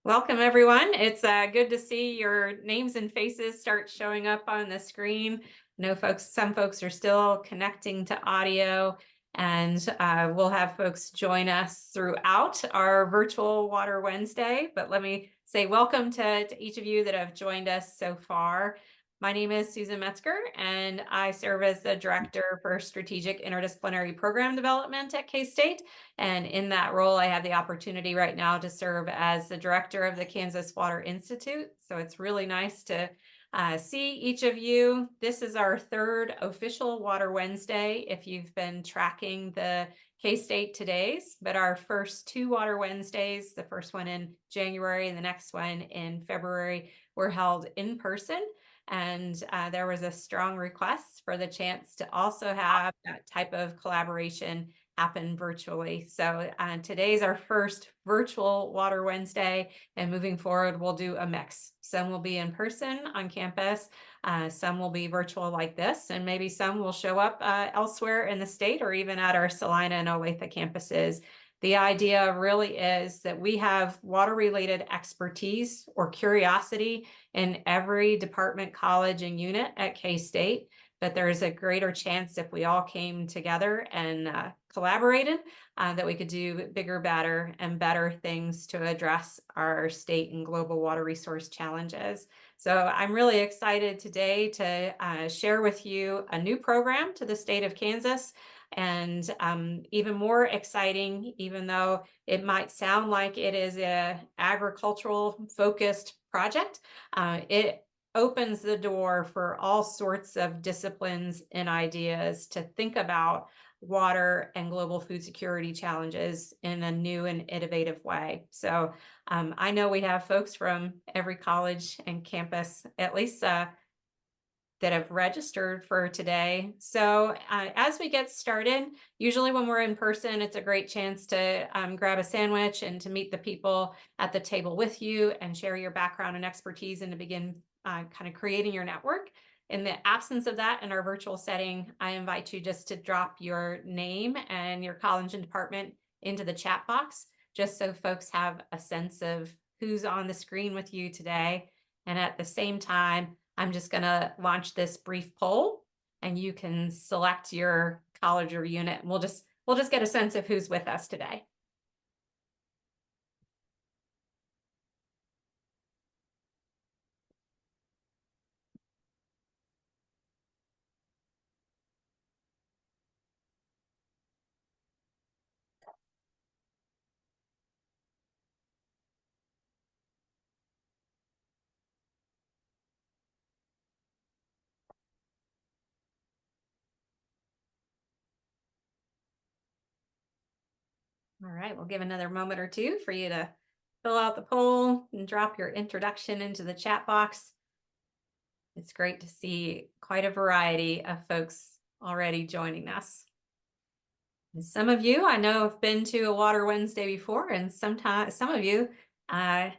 Welcome, everyone. It's good to see your names and faces start showing up on the screen. I know some folks are still connecting to audio, and we'll have folks join us throughout our virtual Water Wednesday. But let me say welcome to each of you that have joined us so far. My name is Susan Metzger, and I serve as the Director for Strategic Interdisciplinary Program Development at K-State. And in that role, I have the opportunity right now to serve as the director of the Kansas Water Institute. So it's really nice to see each of you. This is our third official Water Wednesday, if you've been tracking the K-State Todays, but our first two Water Wednesdays, the first one in January and the next one in February, were held in person. And there was a strong request for the chance to also have that type of collaboration happen virtually. So today's our first virtual Water Wednesday, and moving forward, we'll do a mix. Some will be in person on campus, some will be virtual like this, and maybe some will show up elsewhere in the state or even at our Salina and Olathe campuses. The idea really is that we have water-related expertise or curiosity in every department, college, and unit at K-State, but there's a greater chance if we all came together and collaborated that we could do bigger, better, and better things to address our state and global water resource challenges. So I'm really excited today to share with you a new program to the state of Kansas. And even more exciting, even though it might sound like it is a agricultural focused project, it opens the door for all sorts of disciplines and ideas to think about water and global food security challenges in a new and innovative way. So I know we have folks from every college and campus, at least that have registered for today. So as we get started, usually when we're in person, it's a great chance to grab a sandwich and to meet the people at the table with you and share your background and expertise and to begin kind of creating your network. In the absence of that in our virtual setting, I invite you just to drop your name and your college and department into the chat box, just so folks have a sense of who's on the screen with you today. And at the same time, I'm just going to launch this brief poll, and you can select your college or unit. And we'll just get a sense of who's with us today. All right, we'll give another moment or two for you to fill out the poll and drop your introduction into the chat box. It's great to see quite a variety of folks already joining us. And some of you I know have been to a Water Wednesday before, and sometimes some of you are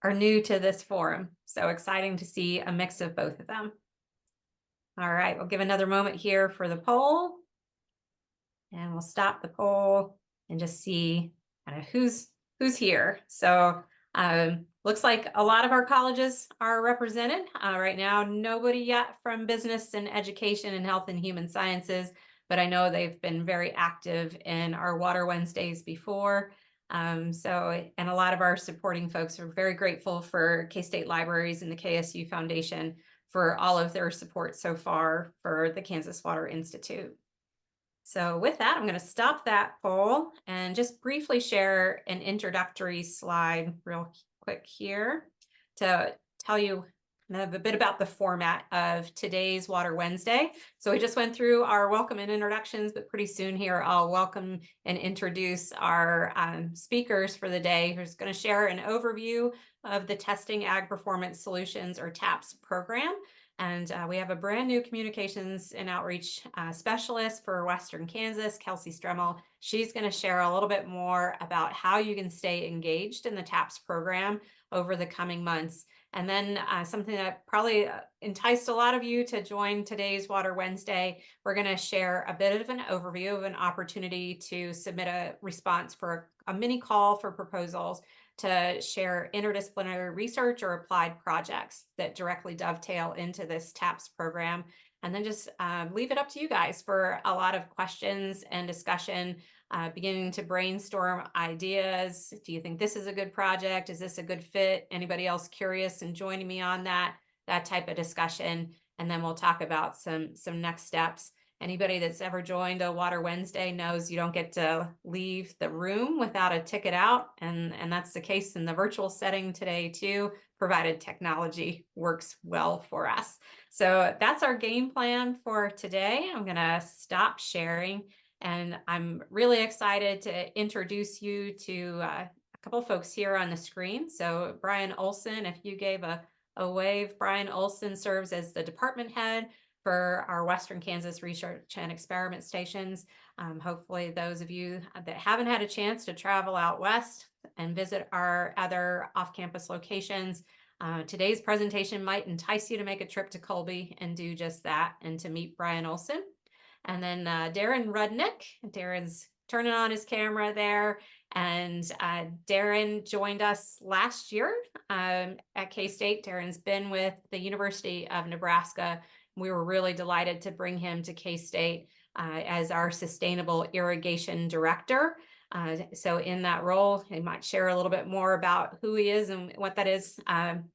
new to this forum. So exciting to see a mix of both of them. All right, we'll give another moment here for the poll, and we'll stop the poll and just see kind of who's here. So looks like a lot of our colleges are represented right now. Nobody yet from business and education and health and human sciences, but I know they've been very active in our Water Wednesdays before. And a lot of our supporting folks are very grateful for K-State Libraries and the KSU Foundation for all of their support so far for the Kansas Water Institute. So with that, I'm going to stop that poll and just briefly share an introductory slide real quick here to tell you kind of a bit about the format of today's Water Wednesday. So we just went through our welcome and introductions, but pretty soon here I'll welcome and introduce our speakers for the day, who's going to share an overview of the Testing Ag Performance Solutions, or TAPS program. And we have a brand new communications and outreach specialist for Western Kansas, Kelsey Stremmel. She's going to share a little bit more about how you can stay engaged in the TAPS program over the coming months. And then something that probably enticed a lot of you to join today's Water Wednesday, we're going to share a bit of an overview of an opportunity to submit a response for a mini call for proposals to share interdisciplinary research or applied projects that directly dovetail into this TAPS program. And then just leave it up to you guys for a lot of questions and discussion, beginning to brainstorm ideas. Do you think this is a good project? Is this a good fit? Anybody else curious and joining me on that type of discussion? And then we'll talk about some next steps. Anybody that's ever joined a Water Wednesday knows you don't get to leave the room without a ticket out. And that's the case in the virtual setting today too, provided technology works well for us. So that's our game plan for today. I'm gonna stop sharing, and I'm really excited to introduce you to a couple of folks here on the screen. So Brian Olson, if you gave a wave, Brian Olson serves as the department head for our Western Kansas Research and Experiment Stations. Hopefully those of you that haven't had a chance to travel out west and visit our other off-campus locations, today's presentation might entice you to make a trip to Colby and do just that, and to meet Brian Olson. And then Darren Rudnick. Darren's turning on his camera there. And Darren joined us last year at K-State. Darren's been with the University of Nebraska. We were really delighted to bring him to K-State as our Sustainable Irrigation Director. So in that role, he might share a little bit more about who he is and what that is.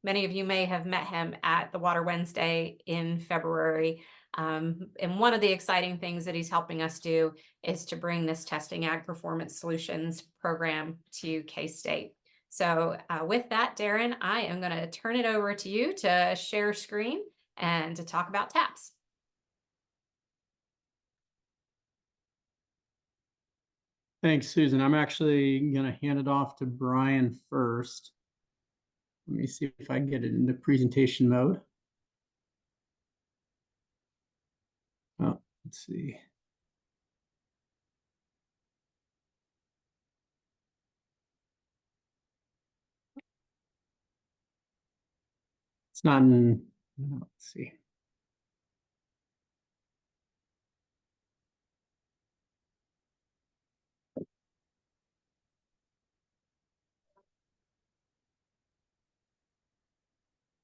Many of you may have met him at the Water Wednesday in February. And one of the exciting things that he's helping us do is to bring this Testing Ag Performance Solutions program to K-State. So with that, Darren, I am going to turn it over to you to share screen and to talk about TAPS. Thanks, Susan. I'm actually going to hand it off to Brian first. Let me see if I can get it into presentation mode. Oh, let's see. It's not in, let's see.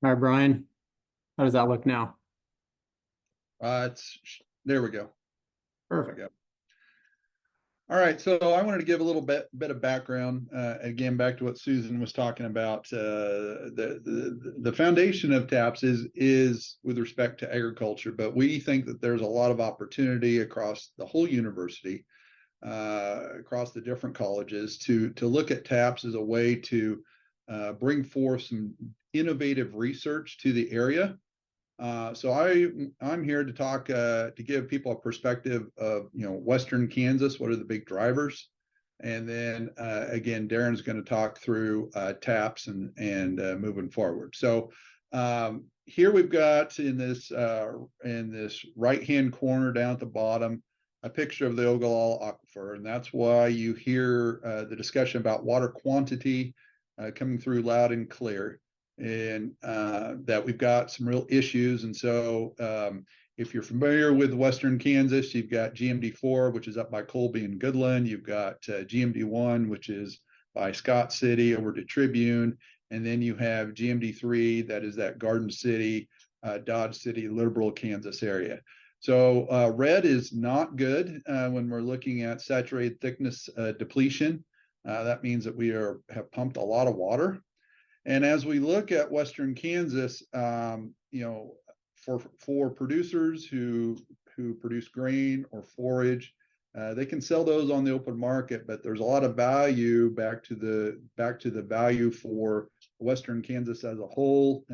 All right, Brian, how does that look now? There we go. Perfect. There we go. All right, so I wanted to give a little bit of background, again, back to what Susan was talking about. The foundation of TAPS is with respect to agriculture, but we think that there's a lot of opportunity across the whole university, across the different colleges, to look at TAPS as a way to bring forth some innovative research to the area. So I'm here to talk to give people a perspective of Western Kansas. What are the big drivers? And then again, Darren's going to talk through TAPS and moving forward. So here we've got in this right hand corner down at the bottom a picture of the Ogallala Aquifer, and that's why you hear the discussion about water quantity coming through loud and clear. And that we've got some real issues. And so if you're familiar with Western Kansas, you've got GMD4, which is up by Colby and Goodland. You've got GMD1, which is by Scott City over to Tribune. And then you have GMD3, that is that Garden City, Dodge City, Liberal, Kansas area. So red is not good when we're looking at saturated thickness depletion. That means that we have pumped a lot of water. And as we look at Western Kansas, for producers who produce grain or forage, they can sell those on the open market, but there's a lot of value back to the value for Western Kansas as a whole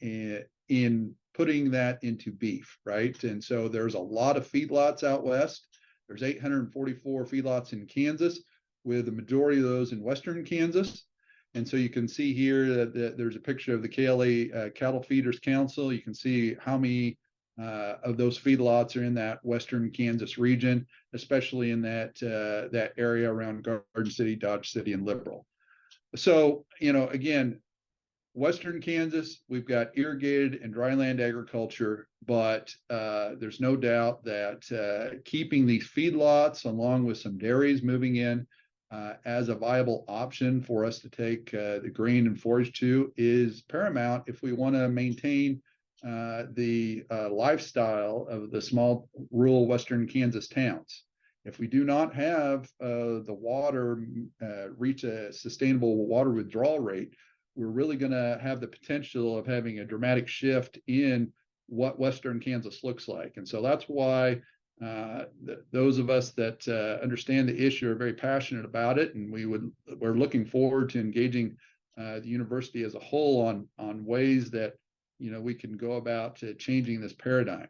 in putting that into beef, right? And so there's a lot of feedlots out west. There's 844 feedlots in Kansas, with the majority of those in Western Kansas. And so you can see here that there's a picture of the KLA Cattle Feeders Council. You can see how many of those feedlots are in that Western Kansas region, especially in that area around Garden City, Dodge City, and Liberal. So, again, Western Kansas, we've got irrigated and dryland agriculture, but there's no doubt that keeping these feedlots along with some dairies moving in as a viable option for us to take the grain and forage to is paramount if we want to maintain the lifestyle of the small rural western Kansas towns. If we do not have the water reach a sustainable water withdrawal rate, we're really going to have the potential of having a dramatic shift in what western Kansas looks like. And so that's why those of us that understand the issue are very passionate about it, and we're looking forward to engaging the university as a whole on ways that we can go about changing this paradigm.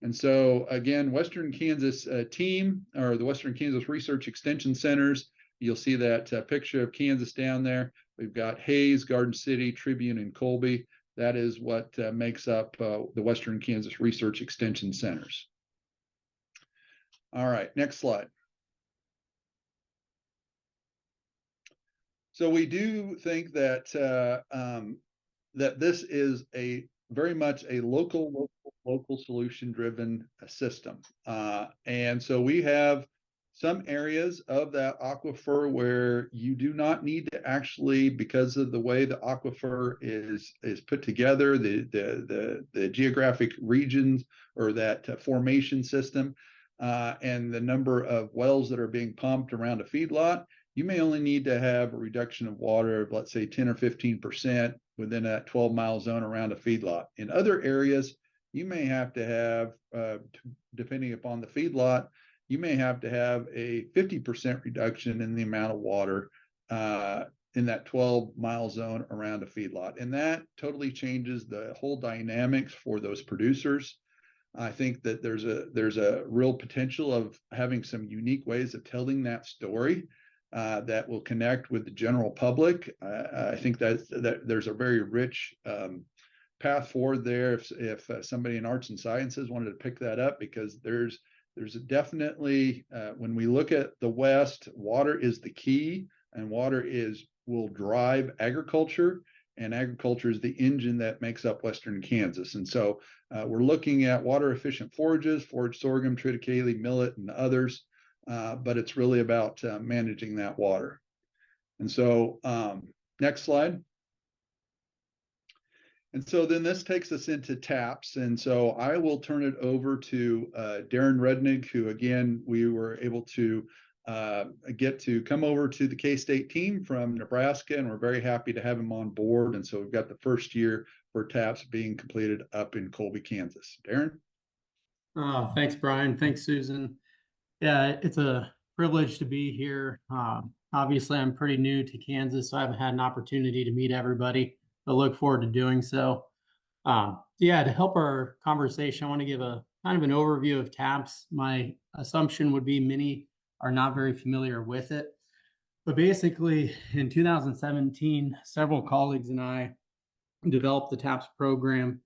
And so again, Western Kansas team, or the Western Kansas Research Extension Centers, you'll see that picture of Kansas down there. We've got Hayes, Garden City, Tribune, and Colby. That is what makes up the Western Kansas Research Extension Centers. All right, next slide. So we do think that that this is a very much a local solution driven system, and so we have some areas of that aquifer where you do not need to actually, because of the way the aquifer is put together, the geographic regions or that formation system, and the number of wells that are being pumped around a feedlot, you may only need to have a reduction of water of, let's say, 10 or 15% within a 12-mile zone around a feedlot. In other areas, you may have to have, depending upon the feedlot, you may have to have a 50% reduction in the amount of water in that 12-mile zone around a feedlot. And that totally changes the whole dynamics for those producers. I think that there's a real potential of having some unique ways of telling that story that will connect with the general public. I think that there's a very rich path forward there if somebody in arts and sciences wanted to pick that up, because there's definitely, when we look at the West, water is the key, and water will drive agriculture, and agriculture is the engine that makes up Western Kansas. And so we're looking at water efficient forages, forage sorghum, triticale, millet, and others, but it's really about managing that water. And so next slide. And so then this takes us into TAPS. And so I will turn it over to Darren Rudnick, who again, we were able to get to come over to the K-State team from Nebraska, and we're very happy to have him on board. And so we've got the first year for TAPS being completed up in Colby, Kansas. Darren? Thanks, Brian. Thanks, Susan. Yeah, it's a privilege to be here. Obviously, I'm pretty new to Kansas, so I haven't had an opportunity to meet everybody, but look forward to doing so. Yeah, to help our conversation, I want to give a kind of an overview of TAPS. My assumption would be many are not very familiar with it. But basically, in 2017, several colleagues and I developed the TAPS program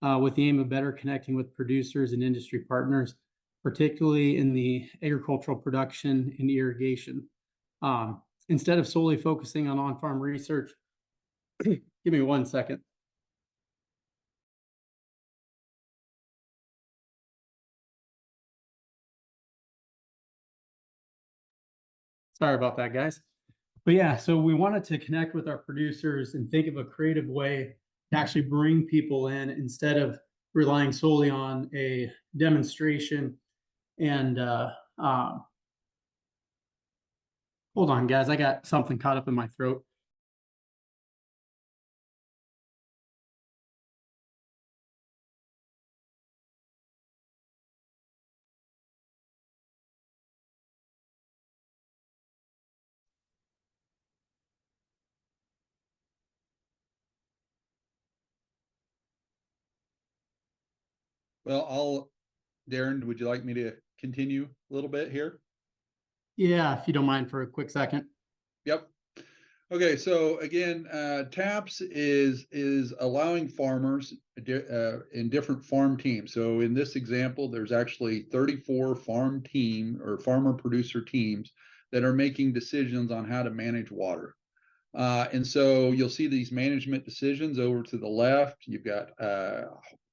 with the aim of better connecting with producers and industry partners, particularly in the agricultural production and irrigation. Instead of solely focusing on on-farm research, give me 1 second. Sorry about that, guys. But yeah, so we wanted to connect with our producers and think of a creative way to actually bring people in instead of relying solely on a demonstration. And hold on, guys, I got something caught up in my throat. Well, Darren, would you like me to continue a little bit here? Yeah, if you don't mind for a quick second. Yep. Okay, so again, TAPS is allowing farmers in different farm teams. So in this example, there's actually 34 farm team or farmer producer teams that are making decisions on how to manage water. And so you'll see these management decisions over to the left. You've got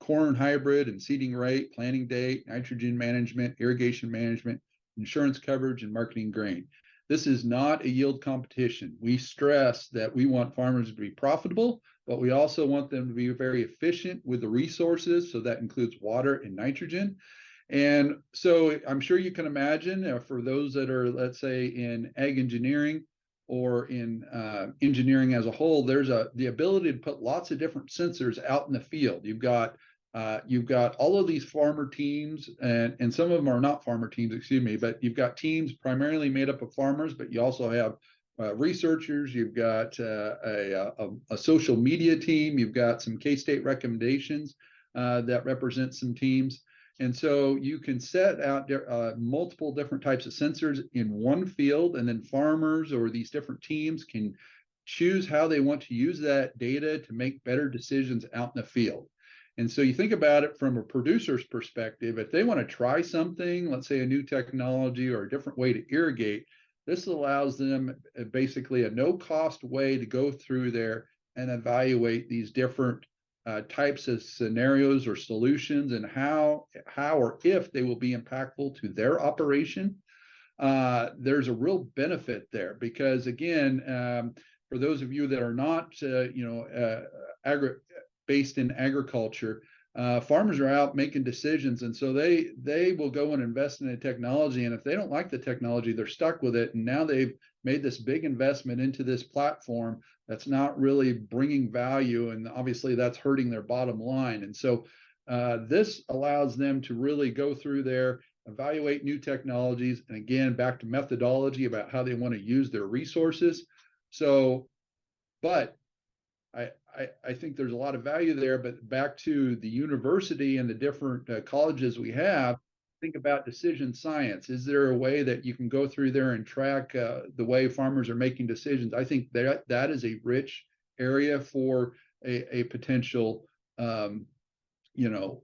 corn hybrid and seeding rate, planting date, nitrogen management, irrigation management, insurance coverage, and marketing grain. This is not a yield competition. We stress that we want farmers to be profitable, but we also want them to be very efficient with the resources. So that includes water and nitrogen. And so I'm sure you can imagine for those that are, let's say, in ag engineering or in engineering as a whole, there's the ability to put lots of different sensors out in the field. You've got all of these farmer teams, and some of them are not farmer teams, excuse me, but you've got teams primarily made up of farmers, but you also have researchers, you've got a social media team, you've got some K-State recommendations that represent some teams. And so you can set out multiple different types of sensors in one field, and then farmers or these different teams can choose how they want to use that data to make better decisions out in the field. And so you think about it from a producer's perspective, if they want to try something, let's say a new technology or a different way to irrigate, this allows them basically a no-cost way to go through there and evaluate these different types of scenarios or solutions and how or if they will be impactful to their operation. There's a real benefit there because, again, for those of you that are not, based in agriculture, farmers are out making decisions, and so they will go and invest in a technology, and if they don't like the technology, they're stuck with it, and now they've made this big investment into this platform that's not really bringing value, and obviously that's hurting their bottom line. And so this allows them to really go through there, evaluate new technologies, and again, back to methodology about how they want to use their resources. So, but I think there's a lot of value there, but back to the university and the different colleges we have, think about decision science. Is there a way that you can go through there and track the way farmers are making decisions? I think that is a rich area for a potential,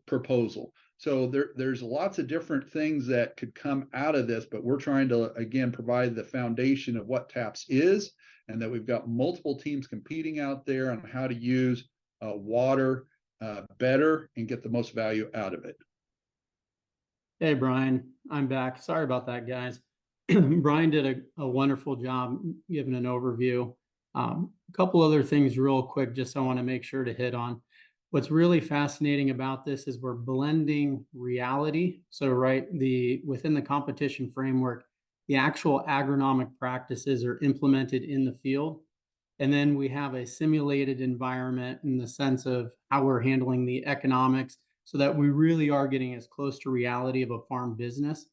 proposal. So there's lots of different things that could come out of this, but we're trying to, again, provide the foundation of what TAPS is, and that we've got multiple teams competing out there on how to use water better and get the most value out of it. Hey, Brian, I'm back. Sorry about that, guys. Brian did a wonderful job giving an overview. A couple other things real quick, just I want to make sure to hit on. What's really fascinating about this is we're blending reality. So, right, within the competition framework, the actual agronomic practices are implemented in the field. And then we have a simulated environment in the sense of how we're handling the economics so that we really are getting as close to reality of a farm business.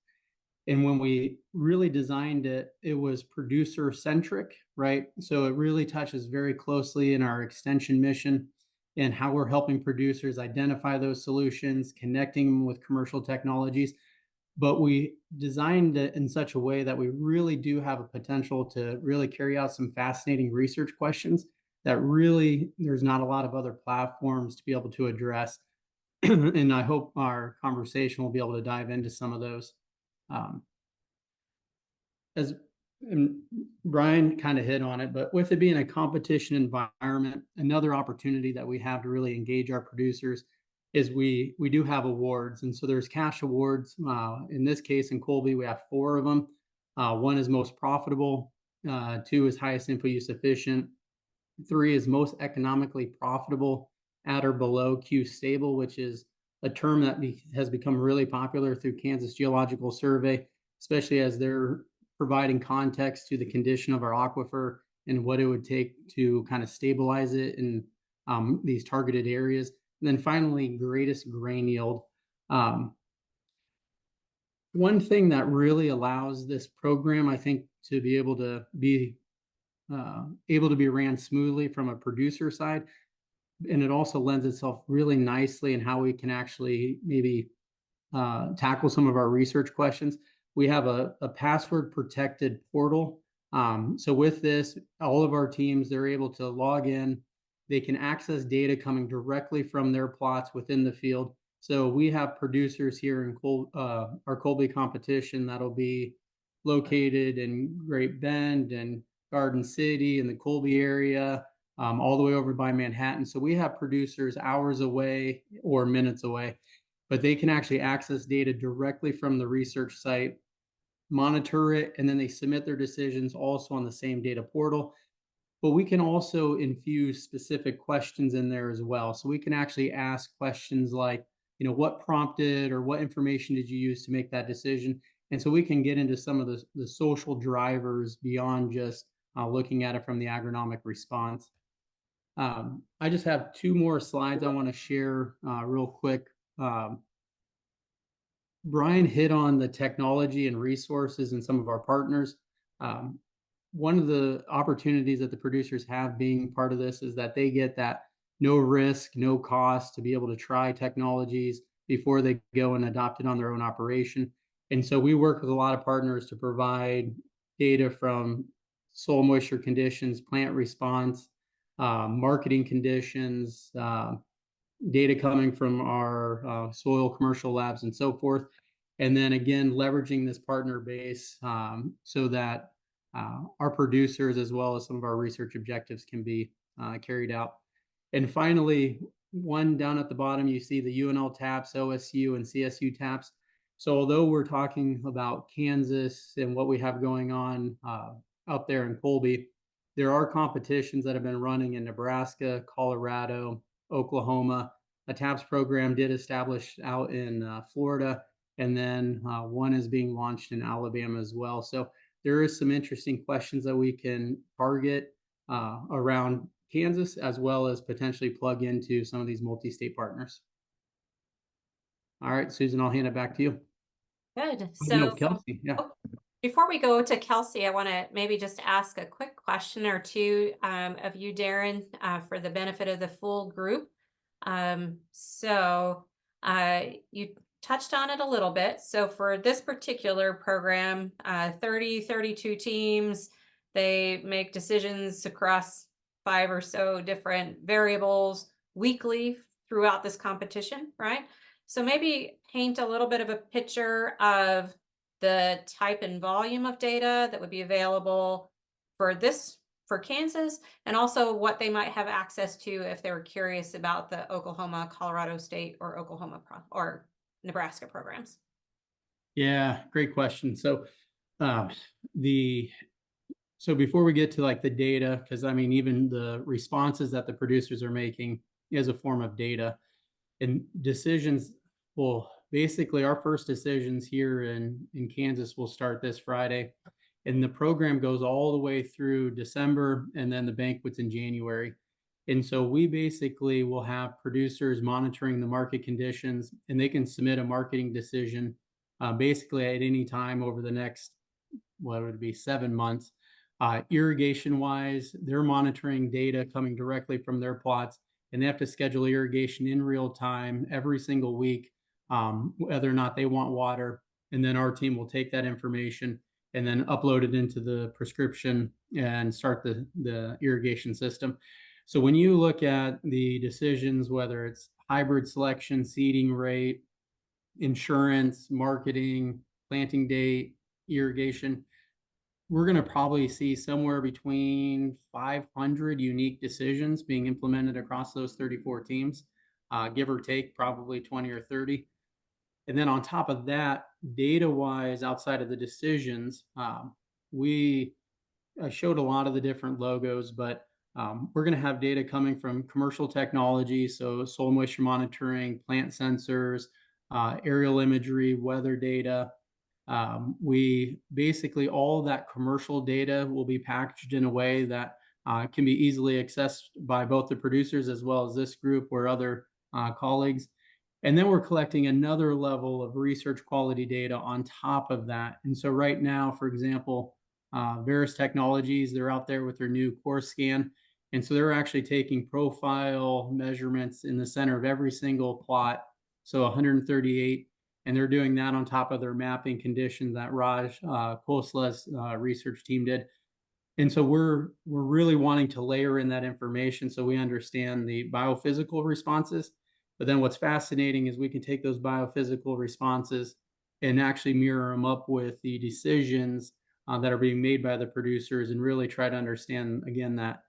And when we really designed it, it was producer centric, right? So it really touches very closely in our extension mission and how we're helping producers identify those solutions, connecting them with commercial technologies. But we designed it in such a way that we really do have a potential to really carry out some fascinating research questions that really there's not a lot of other platforms to be able to address. And I hope our conversation will be able to dive into some of those. As Brian kind of hit on it, but with it being a competition environment, another opportunity that we have to really engage our producers is we do have awards. And so there's cash awards. In this case, in Colby, we have 4 of them. 1 is most profitable, 2 is highest input use efficient, 3 is most economically profitable at or below Q stable, which is a term that has become really popular through Kansas Geological Survey, especially as they're providing context to the condition of our aquifer and what it would take to kind of stabilize it in these targeted areas. And then finally, greatest grain yield. One thing that really allows this program, I think, to be able to be ran smoothly from a producer side, and it also lends itself really nicely in how we can actually maybe tackle some of our research questions. We have a password protected portal. So with this, all of our teams, they're able to log in. They can access data coming directly from their plots within the field. So we have producers here in our Colby competition that'll be located in Great Bend and Garden City in the Colby area, all the way over by Manhattan. So we have producers hours away or minutes away, but they can actually access data directly from the research site. monitor it, and then they submit their decisions also on the same data portal. But we can also infuse specific questions in there as well. So we can actually ask questions like, what prompted or what information did you use to make that decision? And so we can get into some of the social drivers beyond just looking at it from the agronomic response. I just have 2 more slides I want to share real quick. Brian hit on the technology and resources and some of our partners. One of the opportunities that the producers have being part of this is that they get that no risk, no cost to be able to try technologies before they go and adopt it on their own operation. And so we work with a lot of partners to provide data from soil moisture conditions, plant response, marketing conditions, data coming from our soil commercial labs and so forth. And then again, leveraging this partner base so that our producers, as well as some of our research objectives, can be carried out. And finally, one down at the bottom, you see the UNL TAPS, OSU, and CSU TAPS. So although we're talking about Kansas and what we have going on out there in Colby, there are competitions that have been running in Nebraska, Colorado, Oklahoma. A TAPS program did establish out in Florida, and then one is being launched in Alabama as well. So there is some interesting questions that we can target around Kansas, as well as potentially plug into some of these multi-state partners. All right, Susan, I'll hand it back to you. Good. No, So Kelsey, yeah. before we go to Kelsey, I want to maybe just ask a quick question or two of you, Darren, for the benefit of the full group. You touched on it a little bit. So for this particular program, 32 teams, they make decisions across 5 or so different variables weekly throughout this competition, right? So maybe paint a little bit of a picture of the type and volume of data that would be available for Kansas, and also what they might have access to if they were curious about the Oklahoma, Colorado State, or or Nebraska programs. Yeah, great question. So before we get to like the data, because I mean, even the responses that the producers are making is a form of data, and decisions. Well, basically our first decisions here in Kansas will start this Friday, and the program goes all the way through December, and then the banquet's in January. And so we basically will have producers monitoring the market conditions, and they can submit a marketing decision basically at any time over the next, what would it be, 7 months. Irrigation wise, they're monitoring data coming directly from their plots, and they have to schedule irrigation in real time every single week, whether or not they want water. And then our team will take that information and then upload it into the prescription and start the irrigation system. So when you look at the decisions, whether it's hybrid selection, seeding rate, insurance, marketing, planting date, irrigation, we're going to probably see somewhere between 500 unique decisions being implemented across those 34 teams, give or take probably 20 or 30. And then on top of that, data-wise, outside of the decisions, I showed a lot of the different logos, but we're going to have data coming from commercial technology, so soil moisture monitoring, plant sensors, aerial imagery, weather data. We basically, all that commercial data will be packaged in a way that can be easily accessed by both the producers as well as this group or other colleagues. And then we're collecting another level of research quality data on top of that. And so right now, for example, Veris Technologies, they're out there with their new core scan. And so they're actually taking profile measurements in the center of every single plot. So 138, and they're doing that on top of their mapping conditions that Raj Khosla's research team did. And so we're really wanting to layer in that information so we understand the biophysical responses. But then what's fascinating is we can take those biophysical responses and actually mirror them up with the decisions that are being made by the producers and really try to understand, again, that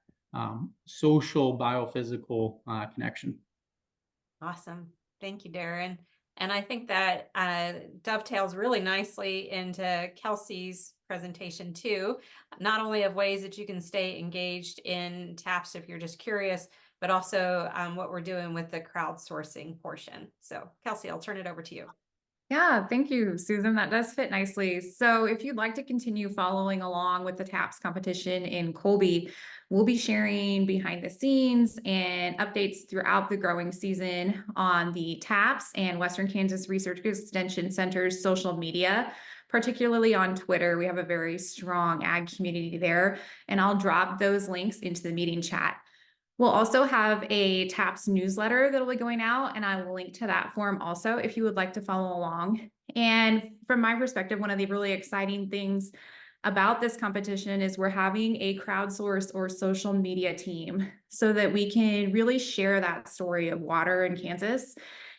social biophysical connection. Awesome. Thank you, Darren. And I think that dovetails really nicely into Kelsey's presentation too, not only of ways that you can stay engaged in TAPS if you're just curious, but also what we're doing with the crowdsourcing portion. So Kelsey, I'll turn it over to you. Yeah, thank you, Susan. That does fit nicely. So if you'd like to continue following along with the TAPS competition in Colby, we'll be sharing behind the scenes and updates throughout the growing season on the TAPS and Western Kansas Research Extension Center's social media, particularly on Twitter. We have a very strong ag community there, and I'll drop those links into the meeting chat. We'll also have a TAPS newsletter that'll be going out, and I will link to that form also if you would like to follow along. And from my perspective, one of the really exciting things about this competition is we're having a crowdsourced or social media team so that we can really share that story of water in Kansas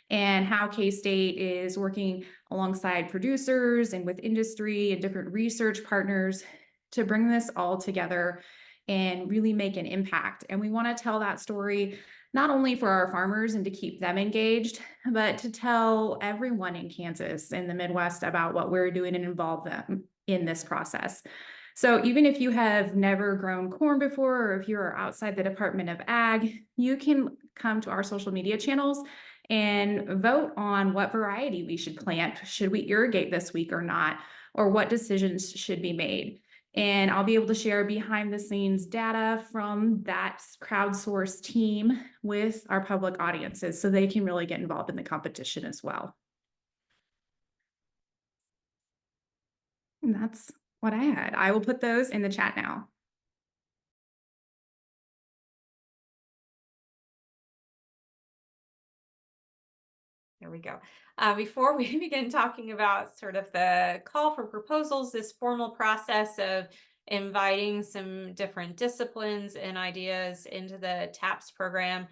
and how K-State is working alongside producers and with industry and different research partners to bring this all together and really make an impact. And we want to tell that story not only for our farmers and to keep them engaged, but to tell everyone in Kansas and the Midwest about what we're doing and involve them in this process. So even if you have never grown corn before, or if you're outside the Department of Ag, you can come to our social media channels and vote on what variety we should plant. Should we irrigate this week or not? Or what decisions should be made? And I'll be able to share behind the scenes data from that crowdsourced team with our public audiences so they can really get involved in the competition as well. And that's what I had. I will put those in the chat now. There we go. Before we begin talking about sort of the call for proposals, this formal process of inviting some different disciplines and ideas into the TAPS program,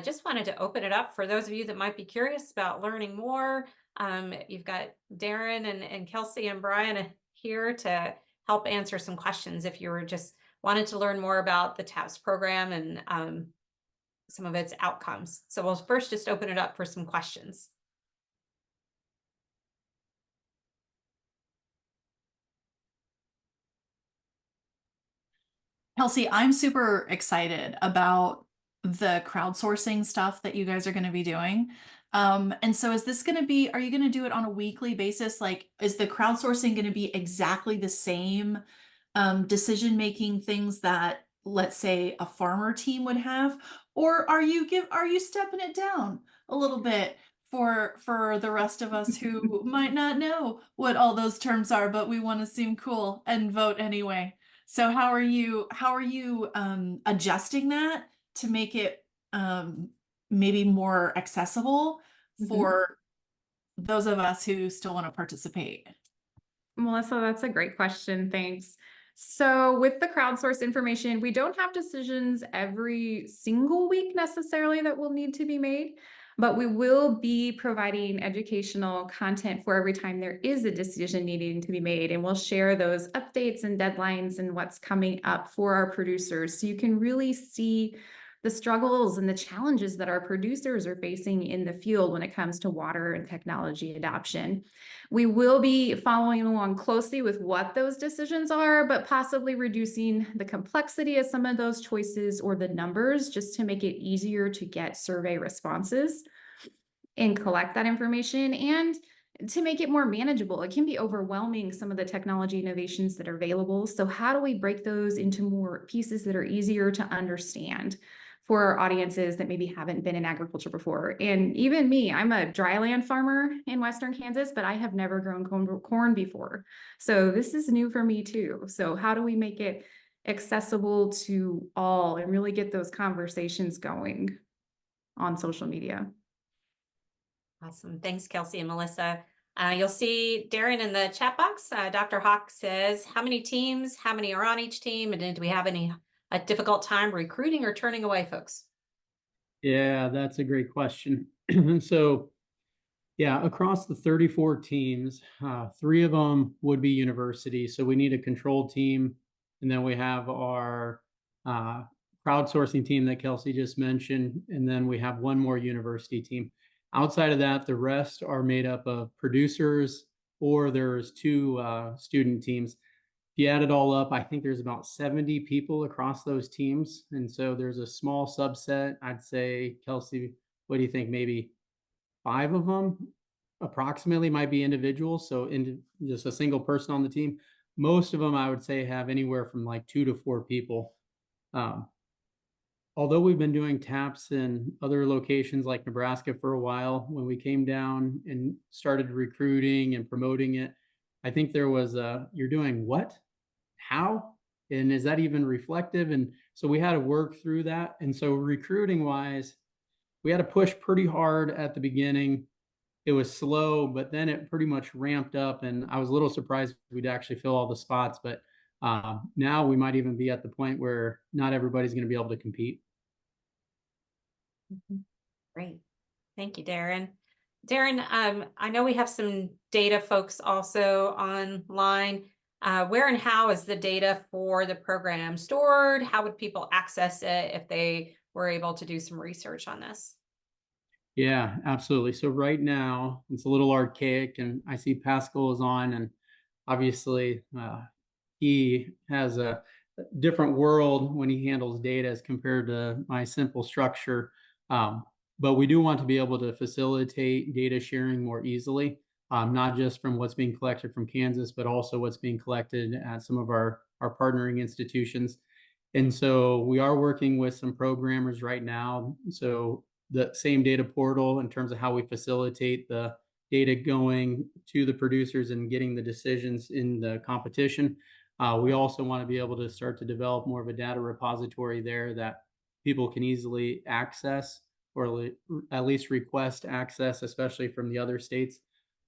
just wanted to open it up for those of you that might be curious about learning more. You've got Darren and Kelsey and Brian here to help answer some questions if you were just wanted to learn more about the TAPS program and some of its outcomes. So we'll first just open it up for some questions. Kelsey, I'm super excited about the crowdsourcing stuff that you guys are going to be doing. And so is this going to be, are you going to do it on a weekly basis? Like, is the crowdsourcing going to be exactly the same decision-making things that, let's say, a farmer team would have? Or are you stepping it down a little bit for the rest of us who might not know what all those terms are, but we want to seem cool and vote anyway? So how are you adjusting that to make it maybe more accessible for those of us who still want to participate? Melissa, that's a great question. Thanks. So with the crowdsourced information, we don't have decisions every single week necessarily that will need to be made, but we will be providing educational content for every time there is a decision needing to be made. And we'll share those updates and deadlines and what's coming up for our producers. So you can really see the struggles and the challenges that our producers are facing in the field when it comes to water and technology adoption. We will be following along closely with what those decisions are, but possibly reducing the complexity of some of those choices or the numbers just to make it easier to get survey responses and collect that information and to make it more manageable. It can be overwhelming, some of the technology innovations that are available. So how do we break those into more pieces that are easier to understand for our audiences that maybe haven't been in agriculture before? And even me, I'm a dryland farmer in Western Kansas, but I have never grown corn before. So this is new for me too. So how do we make it accessible to all and really get those conversations going on social media? Awesome. Thanks, Kelsey and Melissa. You'll see Darren in the chat box. Dr. Hawk says, how many teams, how many are on each team? And do we have a difficult time recruiting or turning away folks? Yeah, that's a great question. So yeah, across the 34 teams, 3 of them would be universities. So we need a control team. And then we have our crowdsourcing team that Kelsey just mentioned. And then we have one more university team. Outside of that, the rest are made up of producers, or there's two student teams. If you add it all up, I think there's about 70 people across those teams. And so there's a small subset. I'd say, Kelsey, what do you think? Maybe 5 of them approximately might be individuals. So just a single person on the team. Most of them, I would say, have anywhere from like 2 to 4 people. Um, Although we've been doing taps in other locations like Nebraska for a while, when we came down and started recruiting and promoting it, I think there was you're doing what? How? And is that even reflective? And so we had to work through that. And so recruiting wise, we had to push pretty hard at the beginning. It was slow, but then it pretty much ramped up. And I was a little surprised we'd actually fill all the spots. But now we might even be at the point where not everybody's going to be able to compete. Great. Thank you, Darren. Darren, I know we have some data folks also online. Where and how is the data for the program stored? How would people access it if they were able to do some research on this? Yeah, absolutely. So right now it's a little archaic, and I see Pascal is on, and obviously he has a different world when he handles data as compared to my simple structure. But we do want to be able to facilitate data sharing more easily, not just from what's being collected from Kansas, but also what's being collected at some of our partnering institutions. And so we are working with some programmers right now. So the same data portal in terms of how we facilitate the data going to the producers and getting the decisions in the competition. We also want to be able to start to develop more of a data repository there that people can easily access, or at least request access, especially from the other states.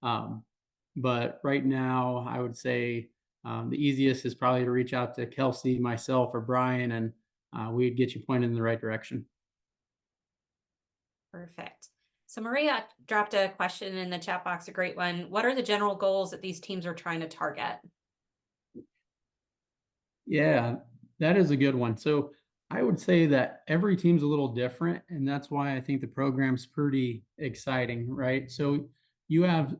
But right now, I would say the easiest is probably to reach out to Kelsey, myself, or Brian, and we'd get you pointed in the right direction. Perfect. So Maria dropped a question in the chat box, a great one. What are the general goals that these teams are trying to target? Yeah, that is a good one. So I would say that every team's a little different, and that's why I think the program's pretty exciting, right? So you have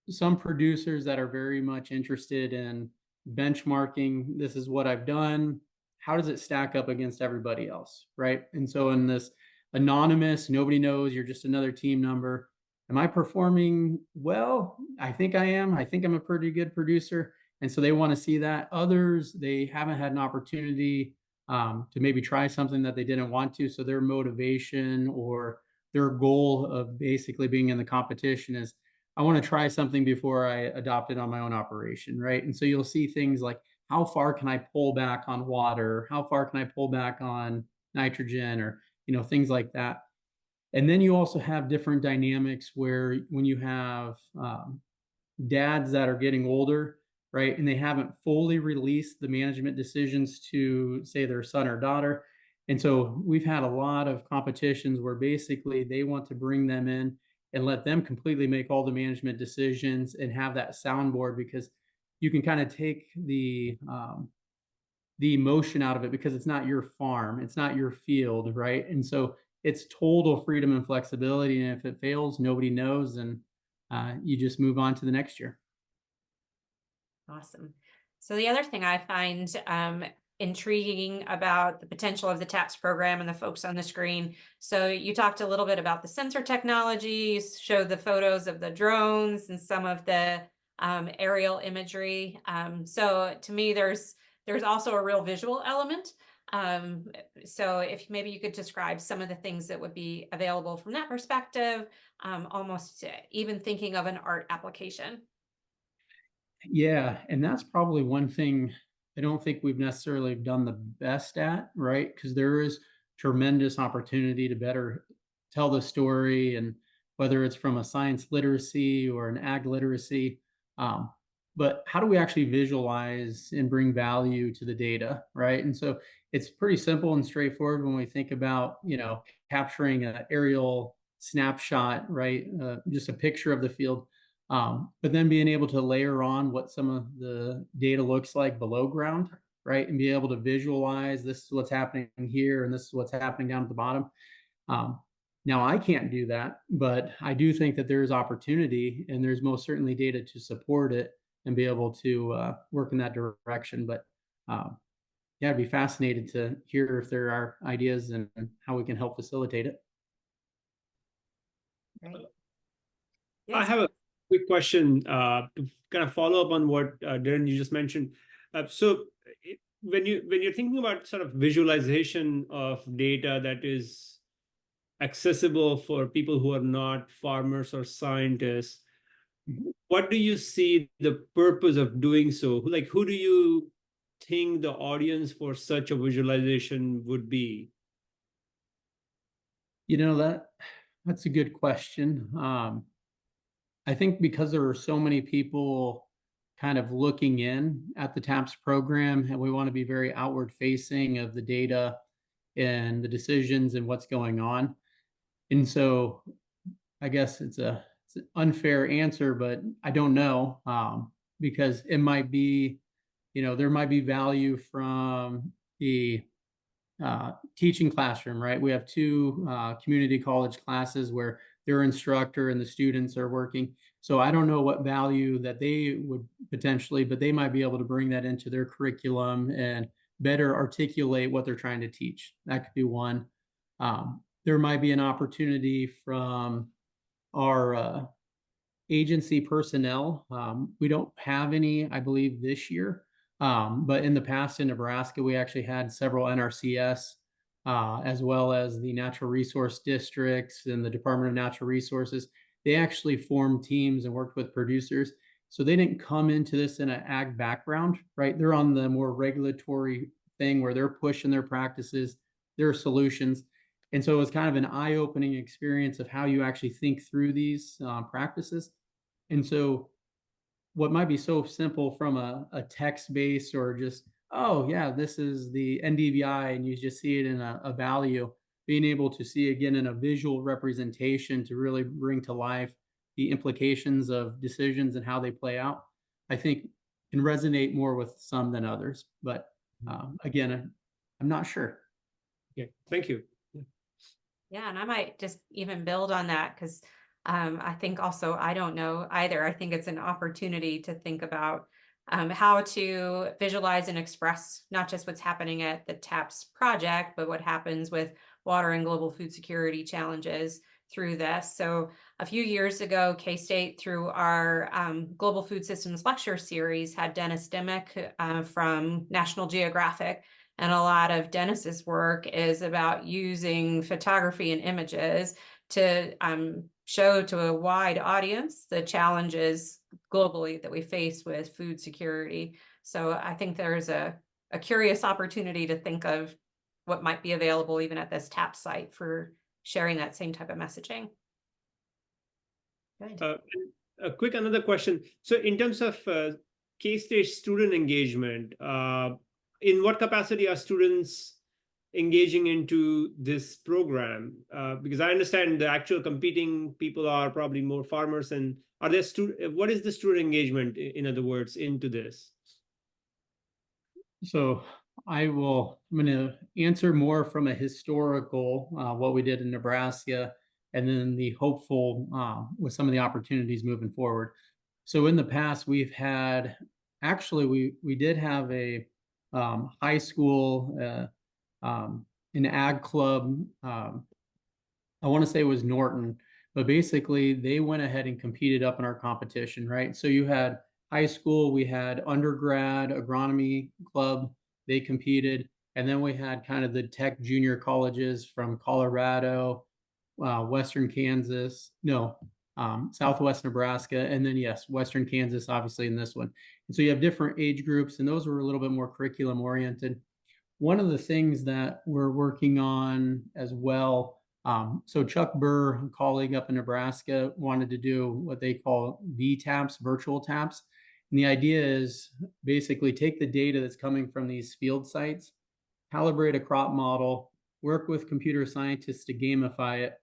some producers that are very much interested in benchmarking. This is what I've done. How does it stack up against everybody else, right? And so in this anonymous, nobody knows, you're just another team number. Am I performing well? I think I am. I think I'm a pretty good producer. And so they want to see that. Others, they haven't had an opportunity to maybe try something that they didn't want to. So their motivation or their goal of basically being in the competition is, I want to try something before I adopt it on my own operation, right? And so you'll see things like, how far can I pull back on water? How far can I pull back on nitrogen, or things like that. And then you also have different dynamics where when you have dads that are getting older, right, and they haven't fully released the management decisions to, say, their son or daughter. And so we've had a lot of competitions where basically they want to bring them in and let them completely make all the management decisions and have that soundboard, because you can kind of take the emotion out of it, because it's not your farm, it's not your field, right? And so it's total freedom and flexibility. And if it fails, nobody knows, and you just move on to the next year. Awesome. So the other thing I find intriguing about the potential of the TAPS program and the folks on the screen. So you talked a little bit about the sensor technology, you showed the photos of the drones and some of the aerial imagery. So to me, there's also a real visual element. So if maybe you could describe some of the things that would be available from that perspective, almost even thinking of an art application. Yeah, and that's probably one thing I don't think we've necessarily done the best at, right? Because there is tremendous opportunity to better tell the story, and whether it's from a science literacy or an ag literacy. But how do we actually visualize and bring value to the data, right? And so it's pretty simple and straightforward when we think about, capturing an aerial snapshot, right? Just a picture of the field. But then being able to layer on what some of the data looks like below ground, right? And be able to visualize, this is what's happening here, and this is what's happening down at the bottom. Now, I can't do that, but I do think that there's opportunity and there's most certainly data to support it and be able to work in that direction. But yeah, I'd be fascinated to hear if there are ideas and how we can help facilitate it. Right. I Yes. have a quick question to kind of follow up on what Darren you just mentioned. When you're thinking about sort of visualization of data that is accessible for people who are not farmers or scientists, what do you see the purpose of doing so? Like, who do you think the audience for such a visualization would be? You know, that's a good question. I think because there are so many people kind of looking in at the TAPS program, and we want to be very outward facing of the data and the decisions and what's going on. And so I guess it's an unfair answer, but I don't know, because it might be, there might be value from the teaching classroom, right? We have two community college classes where their instructor and the students are working. So I don't know what value that they would potentially, but they might be able to bring that into their curriculum and better articulate what they're trying to teach. That could be one. There might be an opportunity from our agency personnel. We don't have any, I believe, this year. But in the past in Nebraska, we actually had several NRCS, as well as the natural resource districts and the Department of Natural Resources. They actually formed teams and worked with producers. So they didn't come into this in an ag background, right? They're on the more regulatory thing where they're pushing their practices, their solutions. And so it was kind of an eye-opening experience of how you actually think through these practices. And so what might be so simple from a text base or just, oh yeah, this is the NDVI, and you just see it in a value, being able to see again in a visual representation to really bring to life the implications of decisions and how they play out, I think can resonate more with some than others. But again, I'm not sure. Okay, thank you. Yeah, and I might just even build on that because I think also I don't know either. I think it's an opportunity to think about how to visualize and express not just what's happening at the TAPS project, but what happens with water and global food security challenges through this. So a few years ago, K-State, through our Global Food Systems lecture series, had Dennis Dimick from National Geographic. And a lot of Dennis's work is about using photography and images to show to a wide audience the challenges globally that we face with food security. So I think there's a curious opportunity to think of what might be available even at this TAP site for sharing that same type of messaging. Good. A quick another question. So in terms of K-State student engagement, in what capacity are students engaging into this program? Because I understand the actual competing people are probably more farmers, and are there what is the student engagement, in other words, into this? So I'm going to answer more from a historical, what we did in Nebraska, and then the hopeful with some of the opportunities moving forward. So in the past, we've had, actually, we did have a high school, an ag club. I want to say it was Norton, but basically they went ahead and competed up in our competition, right? So you had high school, we had undergrad agronomy club, they competed, and then we had kind of the tech junior colleges from Colorado, Western Kansas, Southwest Nebraska, and then yes, Western Kansas, obviously in this one. And so you have different age groups, and those were a little bit more curriculum oriented. One of the things that we're working on as well, so Chuck Burr, a colleague up in Nebraska, wanted to do what they call VTAPS, virtual taps. And the idea is basically take the data that's coming from these field sites, calibrate a crop model, work with computer scientists to gamify it,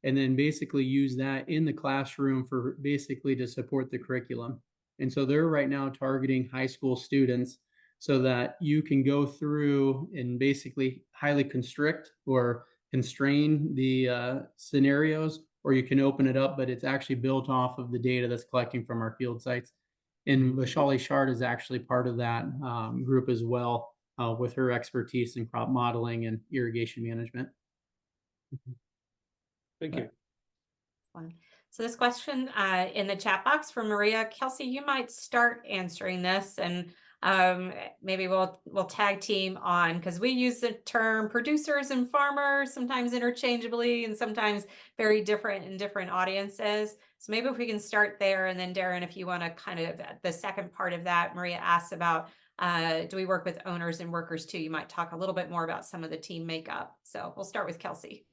and then basically use that in the classroom for basically to support the curriculum. And so they're right now targeting high school students so that you can go through and basically highly constrict or constrain the scenarios, or you can open it up, but it's actually built off of the data that's collecting from our field sites. And Vishali Shard is actually part of that group as well, with her expertise in crop modeling and irrigation management. Thank you. Excellent. So this question in the chat box from Maria. Kelsey, you might start answering this, and maybe we'll tag team on, because we use the term producers and farmers sometimes interchangeably and sometimes very different in different audiences. So maybe if we can start there, and then Darren, if you want to kind of the second part of that, Maria asks about do we work with owners and workers too? You might talk a little bit more about some of the team makeup. So we'll start with Kelsey.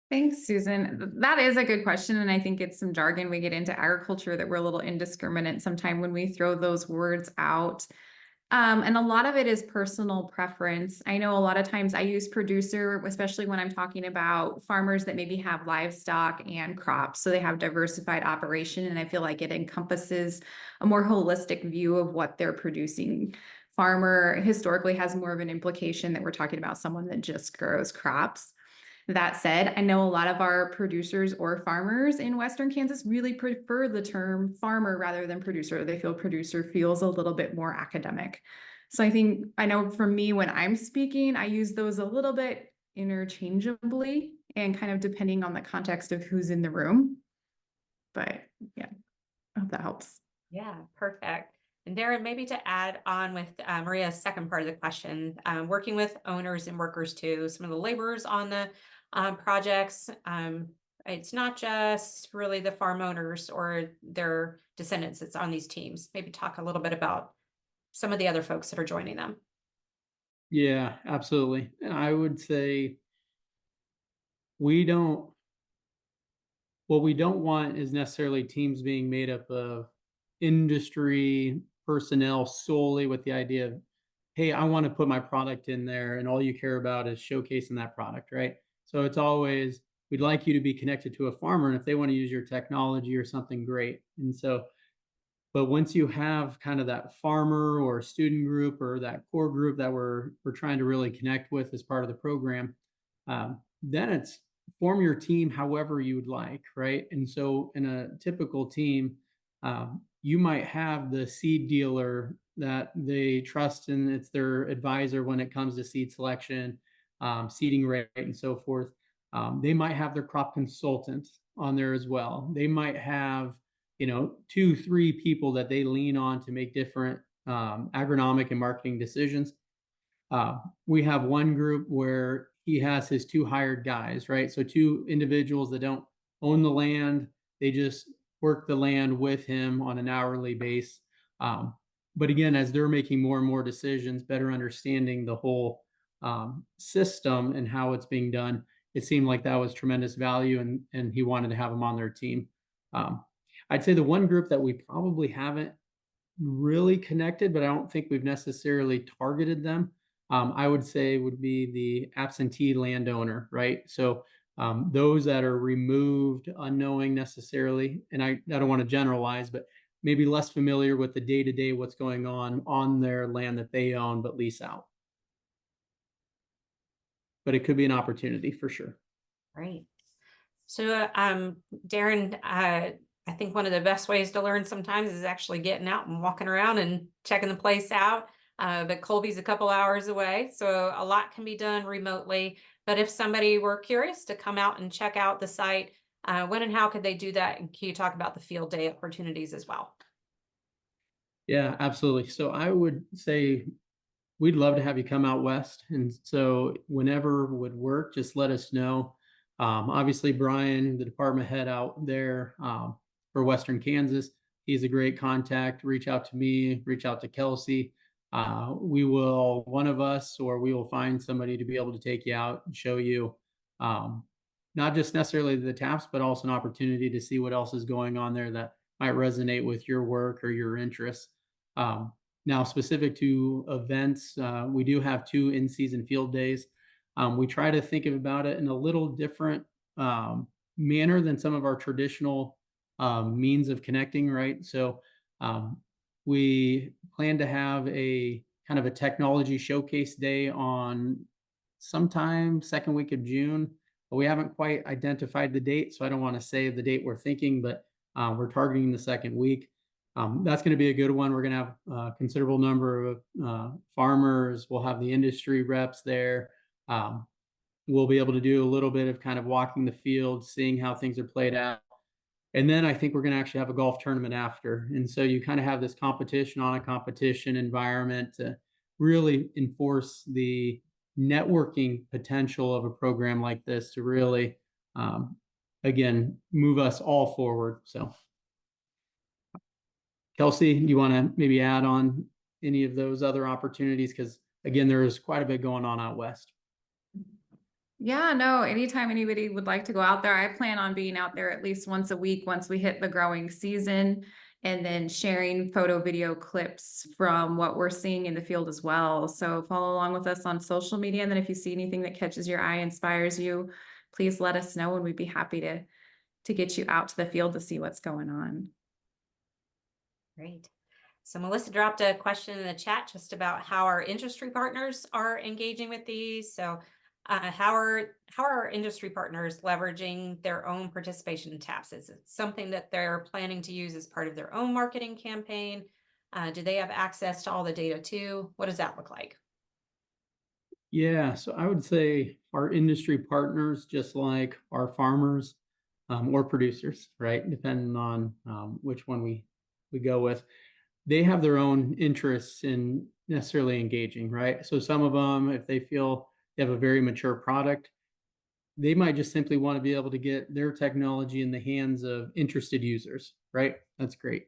Thanks, Susan. That is a good question. And I think it's some jargon we get into agriculture that we're a little indiscriminate sometimes when we throw those words out. And a lot of it is personal preference. I know a lot of times I use producer, especially when I'm talking about farmers that maybe have livestock and crops. So they have diversified operation. And I feel like it encompasses a more holistic view of what they're producing. Farmer historically has more of an implication that we're talking about someone that just grows crops. That said, I know a lot of our producers or farmers in Western Kansas really prefer the term farmer rather than producer. They feel producer feels a little bit more academic. So I know for me, when I'm speaking, I use those a little bit interchangeably and kind of depending on the context of who's in the room. But yeah, I hope that helps. Yeah, perfect. And Darren, maybe to add on with Maria's second part of the question, working with owners and workers too, some of the laborers on the projects. It's not just really the farm owners or their descendants that's on these teams. Maybe talk a little bit about some of the other folks that are joining them. Yeah, absolutely. I would say what we don't want is necessarily teams being made up of industry personnel solely with the idea of, hey, I want to put my product in there, and all you care about is showcasing that product, right? So it's always, we'd like you to be connected to a farmer, and if they want to use your technology or something, great. And so, but once you have kind of that farmer or student group or that core group that we're trying to really connect with as part of the program, then it's form your team however you would like, right? And so in a typical team, you might have the seed dealer that they trust and it's their advisor when it comes to seed selection, seeding rate, and so forth. They might have their crop consultant on there as well. They might have, 2-3 people that they lean on to make different agronomic and marketing decisions. We have one group where he has his 2 hired guys, right? So 2 individuals that don't own the land, they just work the land with him on an hourly base. But again, as they're making more and more decisions, better understanding the whole system and how it's being done, it seemed like that was tremendous value, and he wanted to have them on their team. I'd say the one group that we probably haven't really connected, but I don't think we've necessarily targeted them, I would say would be the absentee landowner, right? So those that are removed, unknowing necessarily, and I don't want to generalize, but maybe less familiar with the day-to-day what's going on their land that they own but lease out. But it could be an opportunity for sure. Great. So Darren, I think one of the best ways to learn sometimes is actually getting out and walking around and checking the place out. But Colby's a couple hours away, so a lot can be done remotely. But if somebody were curious to come out and check out the site, when and how could they do that? And can you talk about the field day opportunities as well? Yeah, absolutely. So I would say we'd love to have you come out west. And so whenever would work, just let us know. Obviously, Brian, the department head out there for Western Kansas, he's a great contact. Reach out to me, reach out to Kelsey. One of us, or we will find somebody to be able to take you out and show you not just necessarily the taps, but also an opportunity to see what else is going on there that might resonate with your work or your interests. Now, specific to events, we do have 2 in-season field days. We try to think about it in a little different manner than some of our traditional means of connecting, right? So we plan to have a kind of a technology showcase day on sometime second week of June. But we haven't quite identified the date, so I don't want to say the date we're thinking, but we're targeting the second week. That's going to be a good one. We're going to have a considerable number of farmers. We'll have the industry reps there. We'll be able to do a little bit of kind of walking the field, seeing how things are played out. And then I think we're going to actually have a golf tournament after. And so you kind of have this competition on a competition environment to really enforce the networking potential of a program like this to really, again, move us all forward. So, Kelsey, do you want to maybe add on any of those other opportunities? Because again, there is quite a bit going on out west. Yeah, no, anytime anybody would like to go out there, I plan on being out there at least once a week once we hit the growing season, and then sharing photo video clips from what we're seeing in the field as well. So follow along with us on social media. And then if you see anything that catches your eye, inspires you, please let us know, and we'd be happy to get you out to the field to see what's going on. Great. So Melissa dropped a question in the chat just about how our industry partners are engaging with these. So how are our industry partners leveraging their own participation in TAPS? Is it something that they're planning to use as part of their own marketing campaign? Do they have access to all the data too? What does that look like? Yeah, so I would say our industry partners, just like our farmers or producers, right? Depending on which one we go with, they have their own interests in necessarily engaging, right? So some of them, if they feel they have a very mature product, they might just simply want to be able to get their technology in the hands of interested users, right? That's great.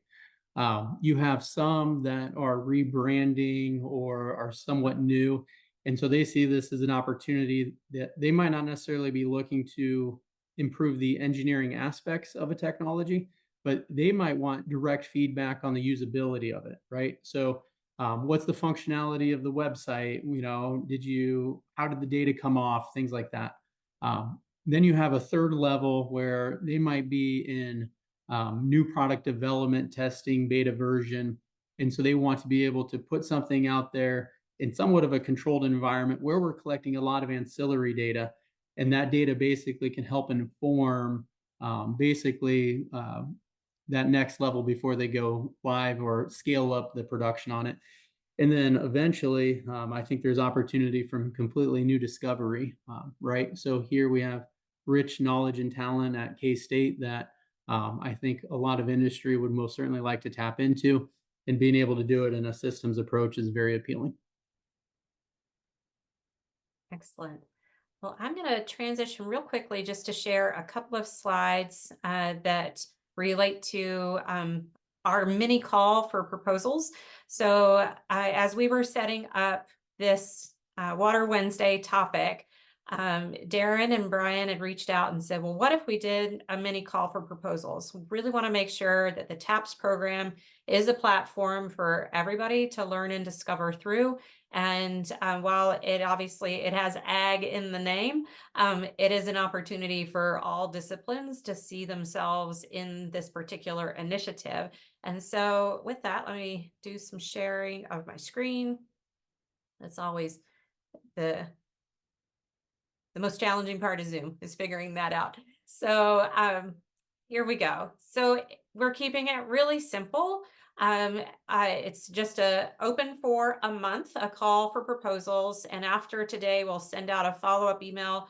You have some that are rebranding or are somewhat new. And so they see this as an opportunity that they might not necessarily be looking to improve the engineering aspects of a technology, but they might want direct feedback on the usability of it, right? So what's the functionality of the website? You know, how did the data come off? Things like that. Then you have a third level where they might be in new product development, testing, beta version. And so they want to be able to put something out there in somewhat of a controlled environment where we're collecting a lot of ancillary data. And that data basically can help inform that next level before they go live or scale up the production on it. And then eventually, I think there's opportunity from completely new discovery, right? So here we have rich knowledge and talent at K-State that I think a lot of industry would most certainly like to tap into, and being able to do it in a systems approach is very appealing. Excellent. Well, I'm going to transition real quickly just to share a couple of slides that relate to our mini call for proposals. So as we were setting up this Water Wednesday topic, Darren and Brian had reached out and said, well, what if we did a mini call for proposals? We really want to make sure that the TAPS program is a platform for everybody to learn and discover through. And while it has ag in the name, it is an opportunity for all disciplines to see themselves in this particular initiative. And so with that, let me do some sharing of my screen. That's always the most challenging part of Zoom, is figuring that out. So here we go. So we're keeping it really simple. It's just open for a month, a call for proposals. And after today, we'll send out a follow-up email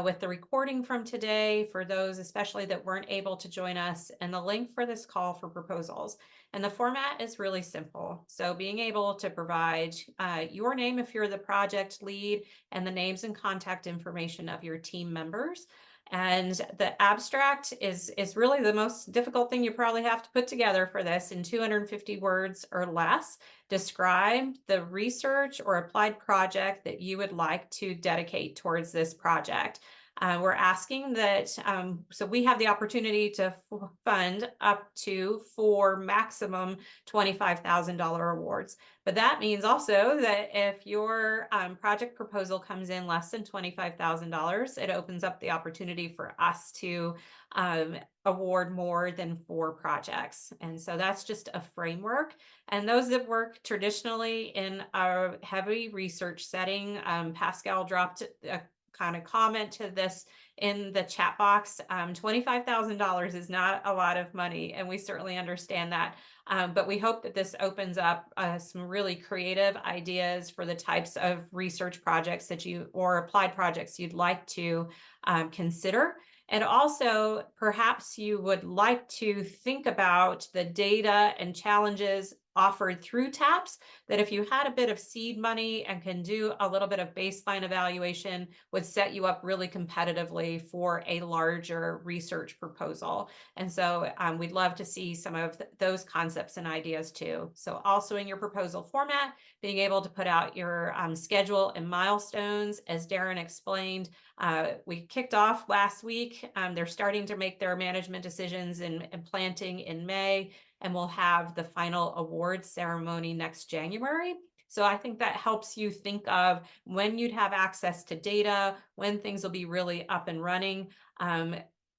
with the recording from today for those especially that weren't able to join us, and the link for this call for proposals. And the format is really simple. So being able to provide your name if you're the project lead, and the names and contact information of your team members. And the abstract is really the most difficult thing you probably have to put together for this, in 250 words or less. Describe the research or applied project that you would like to dedicate towards this project. We're asking that, so we have the opportunity to fund up to 4 maximum $25,000 awards. But that means also that if your project proposal comes in less than $25,000, it opens up the opportunity for us to award more than 4 projects. And so that's just a framework. And those that work traditionally in a heavy research setting, Pascal dropped a kind of comment to this in the chat box. $25,000 is not a lot of money, and we certainly understand that. But we hope that this opens up some really creative ideas for the types of research projects that you, or applied projects you'd like to consider. And also, perhaps you would like to think about the data and challenges offered through TAPS, that if you had a bit of seed money and can do a little bit of baseline evaluation, would set you up really competitively for a larger research proposal. And so we'd love to see some of those concepts and ideas too. So also in your proposal format, being able to put out your schedule and milestones, as Darren explained. We kicked off last week. They're starting to make their management decisions and planting in May, and we'll have the final award ceremony next January. So I think that helps you think of when you'd have access to data, when things will be really up and running.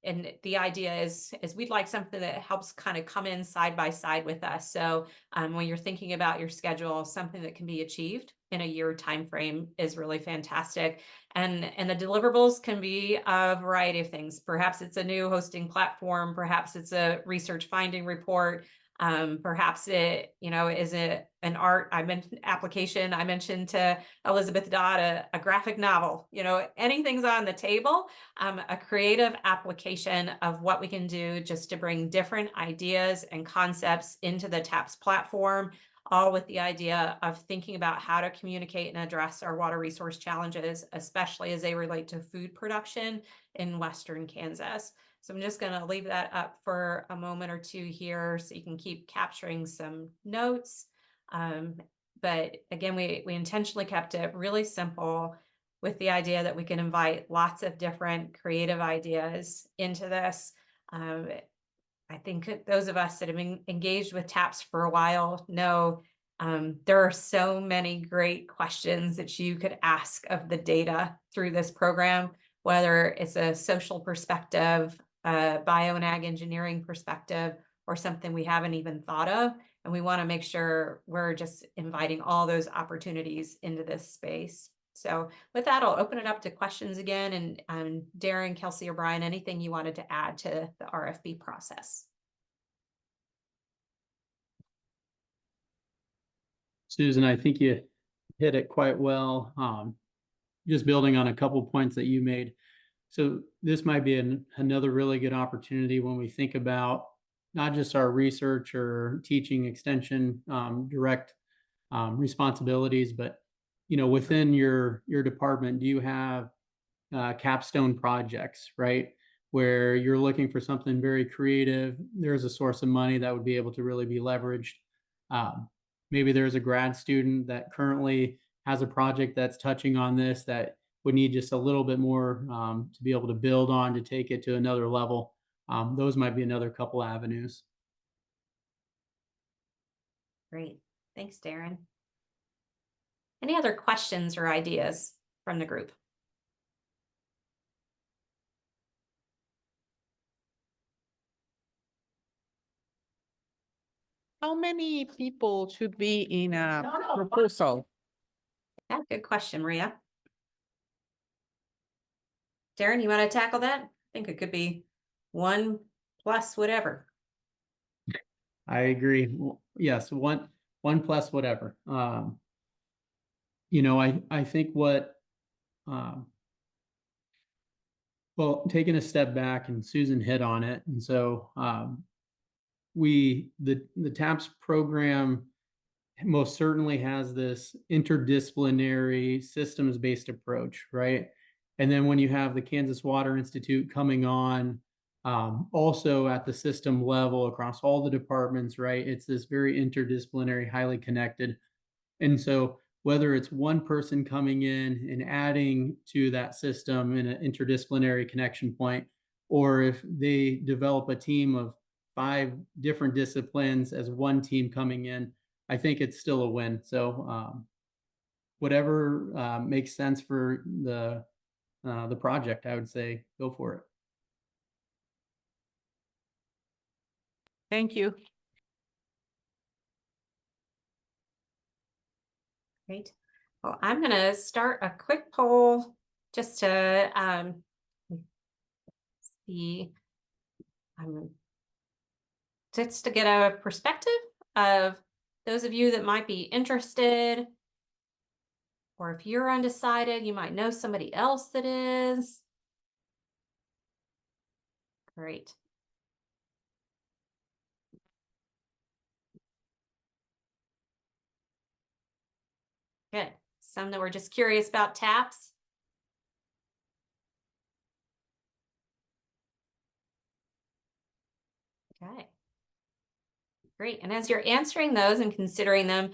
And the idea is we'd like something that helps kind of come in side by side with us. So when you're thinking about your schedule, something that can be achieved in a year timeframe is really fantastic. And the deliverables can be a variety of things. Perhaps it's a new hosting platform. Perhaps it's a research finding report. Perhaps it, is it an art application. I mentioned to Elizabeth Dodd a graphic novel. Anything's on the table. A creative application of what we can do just to bring different ideas and concepts into the TAPS platform, all with the idea of thinking about how to communicate and address our water resource challenges, especially as they relate to food production in Western Kansas. So I'm just going to leave that up for a moment or two here so you can keep capturing some notes. But again, we intentionally kept it really simple with the idea that we can invite lots of different creative ideas into this. I think those of us that have been engaged with TAPS for a while know there are so many great questions that you could ask of the data through this program, whether it's a social perspective, bio and ag engineering perspective, or something we haven't even thought of. And we want to make sure we're just inviting all those opportunities into this space. So with that, I'll open it up to questions again. And Darren, Kelsey, or Brian, anything you wanted to add to the RFP process? Susan, I think you hit it quite well. Just building on a couple points that you made. So this might be another really good opportunity when we think about not just our research or teaching extension direct responsibilities, but within your department, do you have capstone projects, right? Where you're looking for something very creative. There's a source of money that would be able to really be leveraged. Maybe there's a grad student that currently has a project that's touching on this that would need just a little bit more to be able to build on to take it to another level. Those might be another couple avenues. Great. Thanks, Darren. Any other questions or ideas from the group? How many people should be in a proposal? Yeah, good question, Maria. Darren, you want to tackle that? I think it could be 1 plus whatever. I agree. Yes, one plus whatever. I think what well, taking a step back, and Susan hit on it, and so the TAPS program most certainly has this interdisciplinary systems-based approach, right? And then when you have the Kansas Water Institute coming on, also at the system level across all the departments, right? It's this very interdisciplinary, highly connected. And so whether it's one person coming in and adding to that system in an interdisciplinary connection point, or if they develop a team of 5 different disciplines as one team coming in, I think it's still a win. So whatever makes sense for the project, I would say go for it. Thank you. Great. Well, I'm gonna start a quick poll just to see, just to get a perspective of those of you that might be interested, or if you're undecided, you might know somebody else that is. Great. Good. Some that were just curious about TAPS. Okay. Great. And as you're answering those and considering them,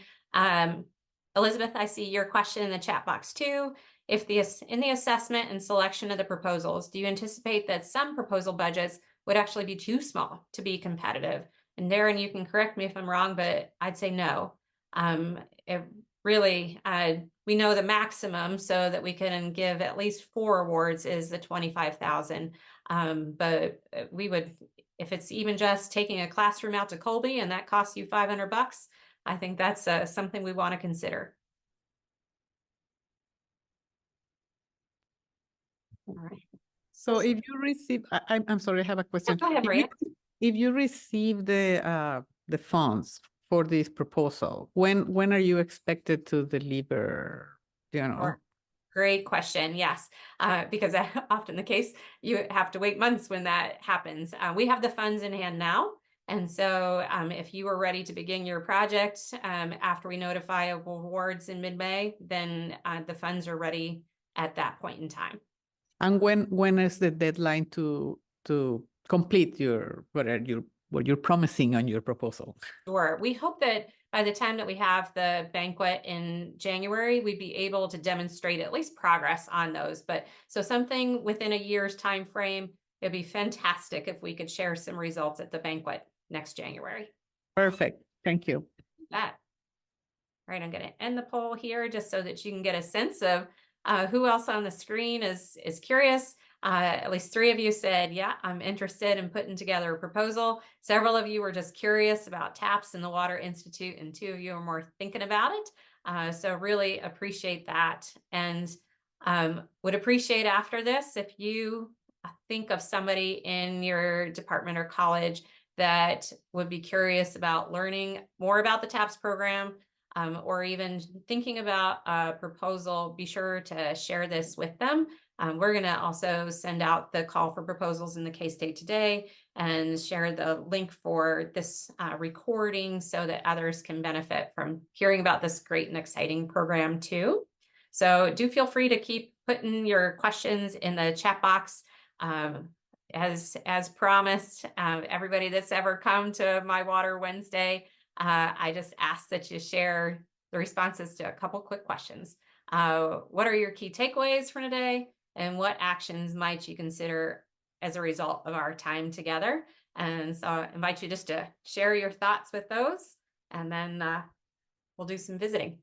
Elizabeth, I see your question in the chat box too. If in the assessment and selection of the proposals, do you anticipate that some proposal budgets would actually be too small to be competitive? And Darren, you can correct me if I'm wrong, but I'd say no. It really, we know the maximum so that we can give at least 4 awards is the 25,000. But we would, if it's even just taking a classroom out to Colby and that costs you $500, I think that's something we want to consider. All right. So if you receive, I'm sorry, I have a question. Go ahead, If Maria. if you receive the funds for this proposal, when are you expected to deliver, you know? Sure. Great question. Yes, because often the case, you have to wait months when that happens. We have the funds in hand now. And so if you are ready to begin your project after we notify of awards in mid-May, then the funds are ready at that point in time. And when is the deadline to complete what you're promising on your proposal? Sure. We hope that by the time that we have the banquet in January, we'd be able to demonstrate at least progress on those. But so something within a year's time frame, it'd be fantastic if we could share some results at the banquet next January. Perfect. Thank you. That. All right, I'm going to end the poll here just so that you can get a sense of who else on the screen is curious. At least 3 of you said, yeah, I'm interested in putting together a proposal. Several of you were just curious about TAPS and the Water Institute, and 2 of you are more thinking about it. So really appreciate that. And would appreciate after this if you think of somebody in your department or college that would be curious about learning more about the TAPS program, or even thinking about a proposal, be sure to share this with them. We're going to also send out the call for proposals in the K-State Today and share the link for this recording so that others can benefit from hearing about this great and exciting program too. So do feel free to keep putting your questions in the chat box. As promised, everybody that's ever come to My Water Wednesday, I just ask that you share the responses to a couple quick questions. What are your key takeaways from today? And what actions might you consider as a result of our time together? And so I invite you just to share your thoughts with those, and then we'll do some visiting.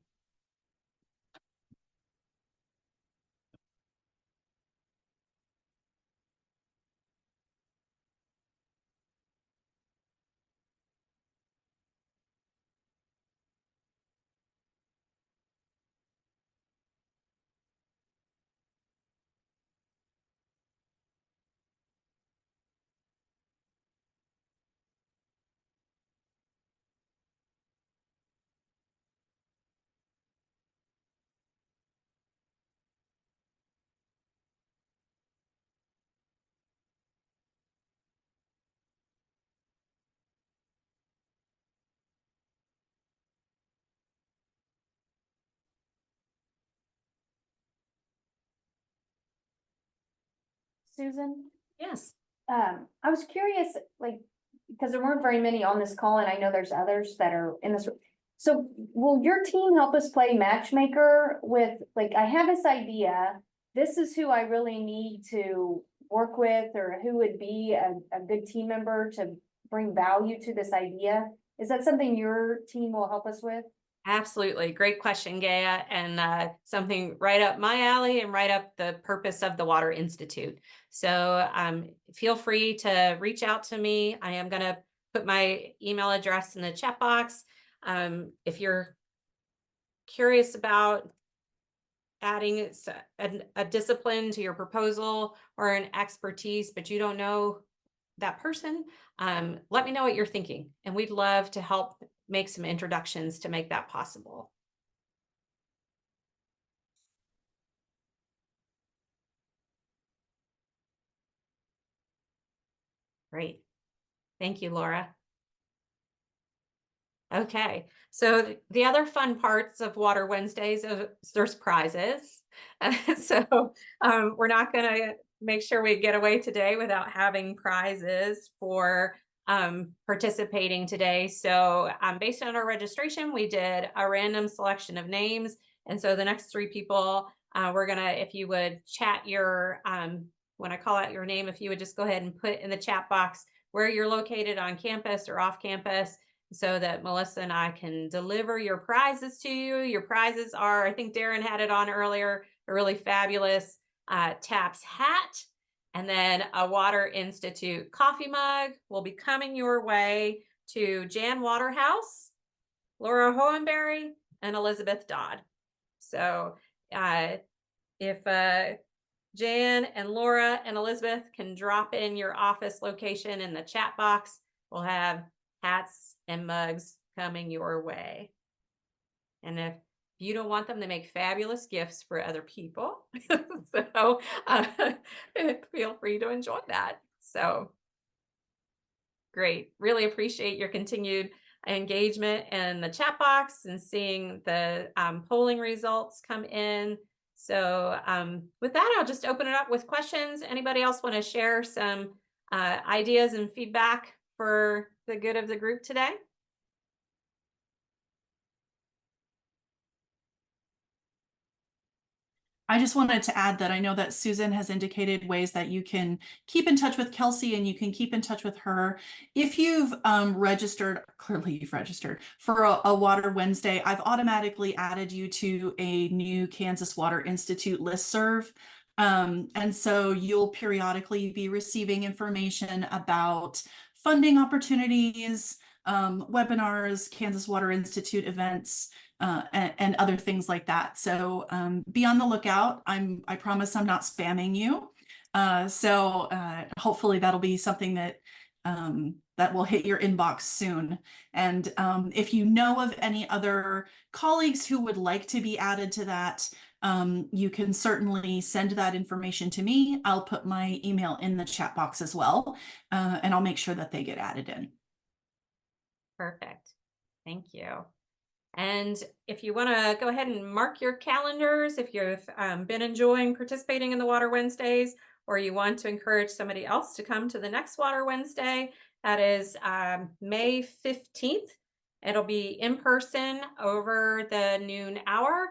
Susan, Yes. I was curious, like, because there weren't very many on this call, and I know there's others that are in this. So will your team help us play matchmaker with, like, I have this idea, this is who I really need to work with, or who would be a good team member to bring value to this idea? Is that something your team will help us with? Absolutely. Great question, Gaia, and something right up my alley and right up the purpose of the Water Institute. So feel free to reach out to me. I am going to put my email address in the chat box. If you're curious about adding a discipline to your proposal or an expertise, but you don't know that person, let me know what you're thinking. And we'd love to help make some introductions to make that possible. Great. Thank you, Laura. Okay, so the other fun parts of Water Wednesdays is there's prizes. So we're not going to make sure we get away today without having prizes for participating today. So based on our registration, we did a random selection of names. And so the next 3 people, we're going to, if you would chat your, when I call out your name, if you would just go ahead and put in the chat box where you're located on campus or off campus, so that Melissa and I can deliver your prizes to you. Your prizes are, I think Darren had it on earlier, a really fabulous TAPS hat, and then a Water Institute coffee mug will be coming your way to Jan Waterhouse, Laura Hohenberry, and Elizabeth Dodd. So if Jan and Laura and Elizabeth can drop in your office location in the chat box, we'll have hats and mugs coming your way. And if you don't want them, to make fabulous gifts for other people. So feel free to enjoy that. So great. Really appreciate your continued engagement in the chat box and seeing the polling results come in. So with that, I'll just open it up with questions. Anybody else want to share some ideas and feedback for the good of the group today? I just wanted to add that I know that Susan has indicated ways that you can keep in touch with Kelsey and you can keep in touch with her. If you've registered, clearly you've registered for a Water Wednesday, I've automatically added you to a new Kansas Water Institute listserv. And so you'll periodically be receiving information about funding opportunities, webinars, Kansas Water Institute events, and other things like that. So be on the lookout. I promise I'm not spamming you. So hopefully that'll be something that that will hit your inbox soon. And if you know of any other colleagues who would like to be added to that, you can certainly send that information to me. I'll put my email in the chat box as well, and I'll make sure that they get added in. Perfect. Thank you. And if you want to go ahead and mark your calendars, if you've been enjoying participating in the Water Wednesdays, or you want to encourage somebody else to come to the next Water Wednesday, that is May 15th. It'll be in person over the noon hour.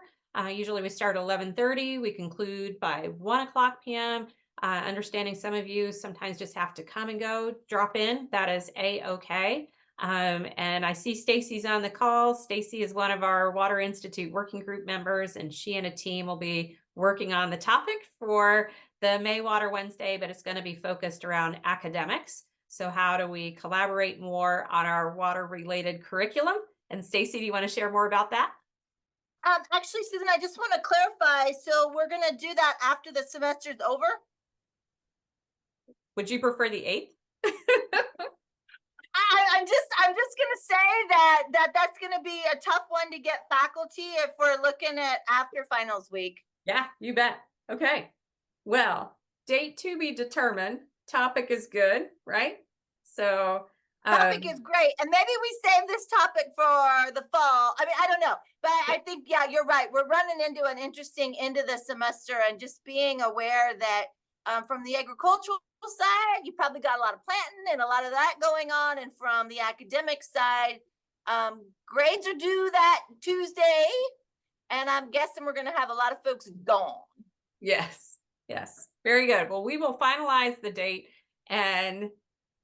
Usually we start at 11:30. We conclude by 1:00 p.m. Understanding some of you sometimes just have to come and go, drop in. That is A-okay. And I see Stacy's on the call. Stacy is one of our Water Institute working group members, and she and a team will be working on the topic for the May Water Wednesday, but it's going to be focused around academics. So how do we collaborate more on our water related curriculum? And Stacy, do you want to share more about that? Actually, Susan, I just want to clarify. So we're going to do that after the semester's over? Would you prefer the 8th? I'm just gonna say that's gonna be a tough one to get faculty if we're looking at after finals week. Yeah, you bet. Okay. Well, date to be determined. Topic is good, right? So topic is great, and maybe we save this topic for the fall. I mean, I don't know, but I think yeah, you're right. We're running into an interesting end of the semester, and just being aware that from the agricultural side, you probably got a lot of planting and a lot of that going on, and from the academic side, Grades are due that Tuesday, and I'm guessing we're gonna have a lot of folks gone. Yes, yes, very good. Well, we will finalize the date, and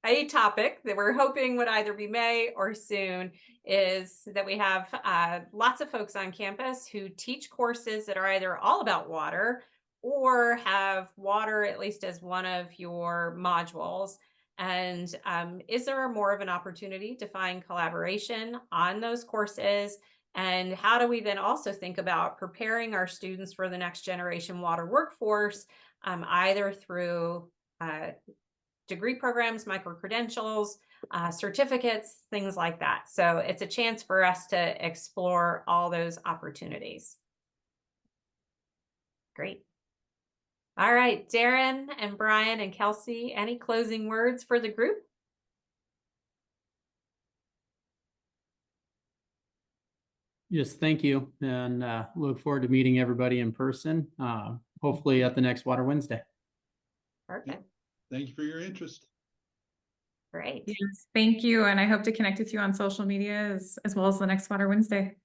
a topic that we're hoping would either be May or soon is that we have lots of folks on campus who teach courses that are either all about water or have water at least as one of your modules. And is there more of an opportunity to find collaboration on those courses? And how do we then also think about preparing our students for the next generation water workforce, either through degree programs, micro-credentials, certificates, things like that. So it's a chance for us to explore all those opportunities. Great. All right, Darren and Brian and Kelsey, any closing words for the group? Yes, thank you, and look forward to meeting everybody in person, hopefully at the next Water Wednesday. Perfect. Thank you for your interest. Great. Yes, thank you. And I hope to connect with you on social media as well as the next Water Wednesday.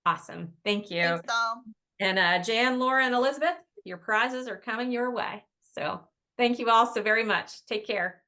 Awesome. Thank you. Thanks, all. And Jan, Laura, and Elizabeth, your prizes are coming your way. So thank you all so very much. Take care.